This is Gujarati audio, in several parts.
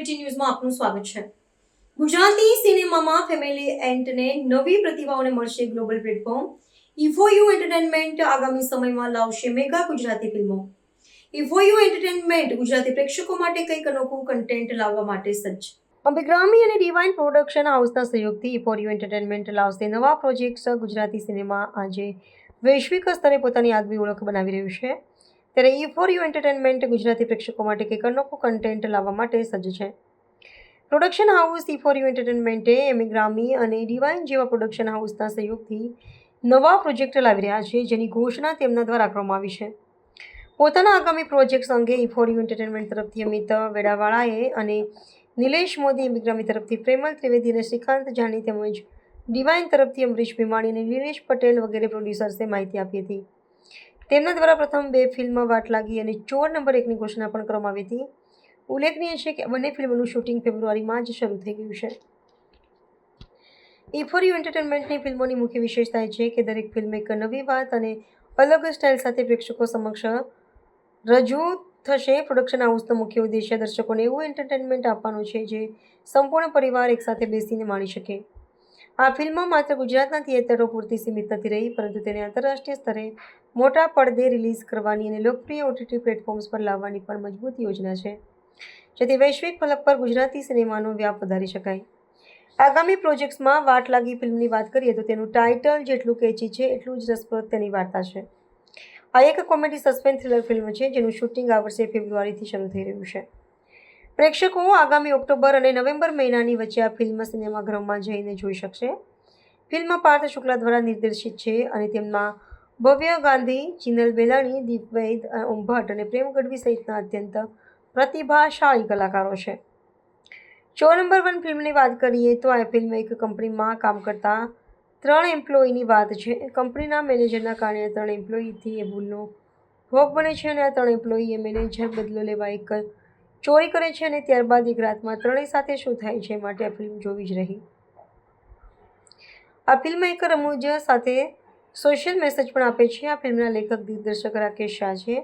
વીટી ન્યૂઝમાં આપનું સ્વાગત છે। ગુજરાતી સિનેમામાં ફેમિલી એન્ટરને નવી પ્રતિભાઓને મળશે ગ્લોબલ પ્લેટફોર્મ। ઇફોયુ એન્ટરટેનમેન્ટ આગામી સમયમાં લાવશે મેગા ગુજરાતી ફિલ્મો। ઇફોયુ એન્ટરટેનમેન્ટ ગુજરાતી પ્રેક્ષકો માટે કંઈક અનોખું કન્ટેન્ટ લાવવા માટે સજ્જ। અંબિગ્રામી અને ડિવાઇન પ્રોડક્શન હાઉસના સહયોગથી ઇફોયુ એન્ટરટેનમેન્ટ લાવશે નવા પ્રોજેક્ટ્સ। ગુજરાતી સિનેમા આજે વૈશ્વિક સ્તરે પોતાની આગવી ઓળખ બનાવી રહ્યું છે, ત્યારે ઇફોયુ એન્ટરટેનમેન્ટ ગુજરાતી પ્રેક્ષકો માટે કંઈક અનોખું કન્ટેન્ટ લાવવા માટે સજ્જ છે। પ્રોડક્શન હાઉસ ઇફોયુ એન્ટરટેનમેન્ટે એમિગ્રામી અને ડિવાઇન જેવા પ્રોડક્શન હાઉસના સહયોગથી નવા પ્રોજેક્ટ લાવી રહ્યા છે, જેની ઘોષણા તેમના દ્વારા કરવામાં આવી છે। પોતાના આગામી પ્રોજેક્ટ્સ અંગે ઇફોયુ એન્ટરટેનમેન્ટ તરફથી અમિત વેડાવાળાએ અને નિલેશ મોદી, એમિગ્રામી તરફથી પ્રેમલ ત્રિવેદી અને શ્રીકાંત જાની તેમજ ડિવાઇન તરફથી અમરીશ ભીમાણી અને નિલેશ પટેલ વગેરે પ્રોડ્યુસર્સે માહિતી આપી હતી। તેમના દ્વારા પ્રથમ 2 ફિલ્મ વાટ લાગી અને ચોર નંબર 1ની ઘોષણા પણ કરવામાં આવી હતી। ઉલ્લેખનીય છે કે બંને ફિલ્મોનું શૂટિંગ ફેબ્રુઆરીમાં જ શરૂ થઈ ગયું છે। ઇફોયુ એન્ટરટેનમેન્ટની ફિલ્મોની મુખ્ય વિશેષતા એ છે કે દરેક ફિલ્મ એક નવી વાત અને અલગ સ્ટાઇલ સાથે પ્રેક્ષકો સમક્ષ રજૂ થશે। પ્રોડક્શન હાઉસનો મુખ્ય ઉદ્દેશ્ય દર્શકોને એવું એન્ટરટેનમેન્ટ આપવાનો છે જે સંપૂર્ણ પરિવાર એકસાથે બેસીને માણી શકે। આ ફિલ્મ માત્ર ગુજરાતના થિયેટરો પૂરતી સીમિત નથી રહી, પરંતુ તેને આંતરરાષ્ટ્રીય સ્તરે મોટા પડદે રિલીઝ કરવાની અને લોકપ્રિય ઓટીટી પ્લેટફોર્મ્સ પર લાવવાની પણ મજબૂત યોજના છે, જેથી વૈશ્વિક ફલક પર ગુજરાતી સિનેમાનો વ્યાપ વધારી શકાય। આગામી પ્રોજેક્ટ્સમાં વાટ લાગી ફિલ્મની વાત કરીએ તો તેનું ટાઇટલ જેટલું કેચી છે, એટલું જ રસપ્રદ તેની વાર્તા છે। આ એક કોમેડી સસ્પેન્સ થ્રિલર ફિલ્મ છે, જેનું શૂટિંગ આ વર્ષે ફેબ્રુઆરીથી શરૂ થઈ રહ્યું છે। પ્રેક્ષકો આગામી ઓક્ટોબર અને નવેમ્બર મહિનાની વચ્ચે આ ફિલ્મ સિનેમાઘરોમાં જઈને જોઈ શકશે। ફિલ્મ પાર્થ શુક્લા દ્વારા નિર્દેશિત છે અને તેમાં ભવ્ય ગાંધી, જિનલ બેલાણી, દીપ વૈદ, ઓમ ભટ્ટ અને પ્રેમ ગઢવી સહિતના અત્યંત પ્રતિભાશાળી કલાકારો છે। ચોર નંબર 1 ફિલ્મની વાત કરીએ તો આ ફિલ્મ એક કંપનીમાં કામ કરતા 3 એમ્પ્લોયીની વાત છે। કંપનીના મેનેજરના કારણે આ 3 એમ્પ્લોયીથી એ ભૂલનો ભોગ બને છે અને આ 3 એમ્પ્લોયી મેનેજર બદલો લેવા એક ચોરી કરે છે અને ત્યારબાદ એક રાતમાં ત્રણેય સાથે શું થાય છે, માટે આ ફિલ્મ જોવી જ રહી। આ ફિલ્મ એક રમૂજ સાથે સોશિયલ મેસેજ પણ આપે છે। આ ફિલ્મના લેખક દિગ્દર્શક રાકેશ શાહ છે।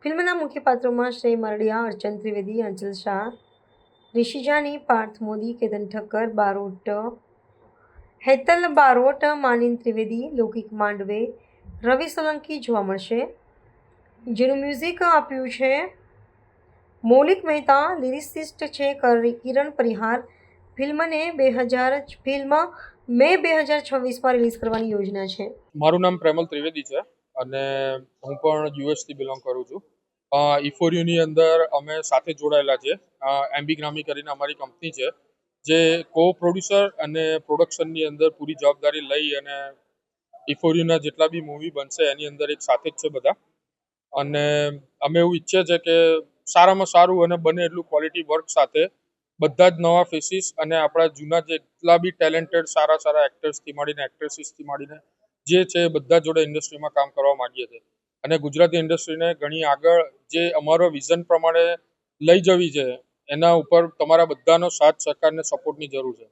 ફિલ્મના મુખ્ય પાત્રોમાં શ્રેય મારડિયા, અર્ચન ત્રિવેદી, આંચલ શાહ, ઋષિ જાની, પાર્થ મોદી, કેતન ઠક્કર, હેતલ બારોટ, માનિન ત્રિવેદી, લૌકિક માંડવે, રવિ સોલંકી જોવા મળશે, જેનું મ્યુઝિક આપ્યું છે મૌલિક મહેતા, લિરિસિસ્ટ છે કિરણ પરિહાર। ફિલ્મ મે 2026માં રિલીઝ કરવાની યોજના છે। મારું નામ પ્રેમલ ત્રિવેદી છે અને હું પણ યુએસથી બિલોંગ કરું છું। ઇફોરિયુની અંદર અમે સાથે જોડાયેલા છે। એમ્બિગ્રામી કરીને અમારી કંપની છે, જે કો પ્રોડ્યુસર અને પ્રોડક્શનની અંદર પૂરી જવાબદારી લઈ અને ઇફોરિયુના જેટલા બી મૂવી બનશે એની અંદર એક સાથે જ છે બધા। અને અમે એવું ઈચ્છીએ છીએ કે સારામાં સારું અને બને એટલું ક્વોલિટી વર્ક સાથે બધા જ નવા ફેસીસ અને આપણા જૂના જેટલા બી ટેલેન્ટેડ સારા એક્ટર્સથી માંડીને એક્ટ્રેસીસથી માંડીને જે છે બધા જોડે ઇન્ડસ્ટ્રીમાં કામ કરવા માંગીએ છીએ અને ગુજરાતી ઇન્ડસ્ટ્રીને ઘણી આગળ જે અમારો વિઝન પ્રમાણે લઈ જવી છે, એના ઉપર તમારા બધાનો સાથ સહકાર અને સપોર્ટની જરૂર છે।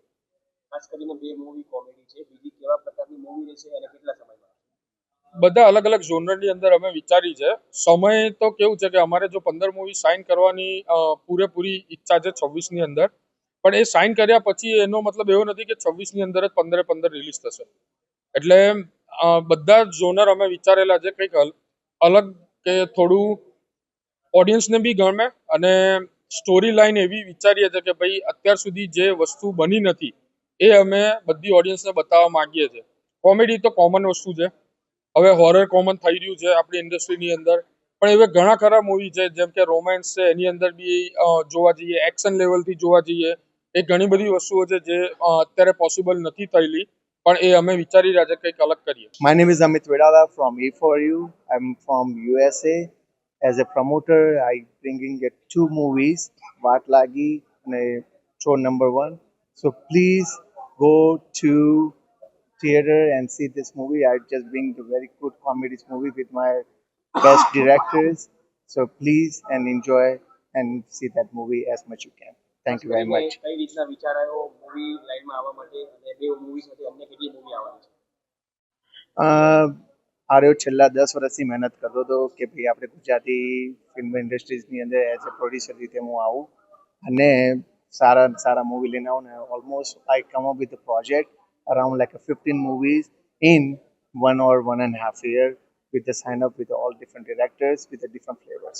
ખાસ કરીને 2 મૂવી કોમેડી છે, બીજી કેવા પ્રકારની મૂવી રહેશે અને કેટલા સમયમાં? બધા અલગ અલગ ઝોનરની અંદર અમે વિચારી છે। સમય તો કેવું છે કે અમારે જો 15 મૂવી સાઇન કરવાની પૂરેપૂરી ઈચ્છા છે 26ની અંદર, પણ એ સાઇન કર્યા પછી એનો મતલબ એવો નથી કે 26ની અંદર જ 15 રિલીઝ થશે। એટલે બધા ઝોનર અમે વિચારેલા છે કંઈક અલગ કે થોડું ઓડિયન્સને બી ગમે અને સ્ટોરી લાઈન એવી વિચારીએ છીએ કે ભાઈ અત્યાર સુધી જે વસ્તુ બની નથી એ અમે બધી ઓડિયન્સને બતાવવા માંગીએ છીએ। કોમેડી તો કોમન વસ્તુ છે, હવે હોરર કોમન થઈ રહ્યું છે આપણી ઇન્ડસ્ટ્રીની અંદર, પણ એવા ઘણા ખરા મૂવી છે જેમ કે રોમેન્સ છે, એની અંદર બી જોવા જઈએ, એક્શન લેવલથી જોવા જઈએ, એ ઘણી બધી વસ્તુઓ છે જે અત્યારે પોસિબલ નથી થયેલી, પણ એ અમે વિચારી રહ્યા છે કંઈક અલગ કરીએ। My name is Amit Vedala from E4U. I'm from USA. As a promoter, I bringing 2 movies, Vaat Lagi and Show Number 1. So please go to theater and see this movie. I just bring a very good comedy movie with my best directors. So please and enjoy and see that movie as much you can. Thank you very much. કઈ રીતના વિચાર આવ્યો મૂવી લાઈનમાં આવવા માટે અને 2 મૂવી સાથે અન્ય કેટલી મૂવી આવવાની છે? આર્યો છેલ્લા 10 વર્ષથી મહેનત કરતો હતો કે ભાઈ આપણે ગુજરાતી ફિલ્મ ઇન્ડસ્ટ્રીઝની અંદર એઝ અ પ્રોડ્યુસર રીતે હું આવું, અને સારા સારા મૂવી લઈને આવું ને almost I come up with a project around like a 15 movies in 1 or 1.5 year with the sign up with all different directors with the different flavors.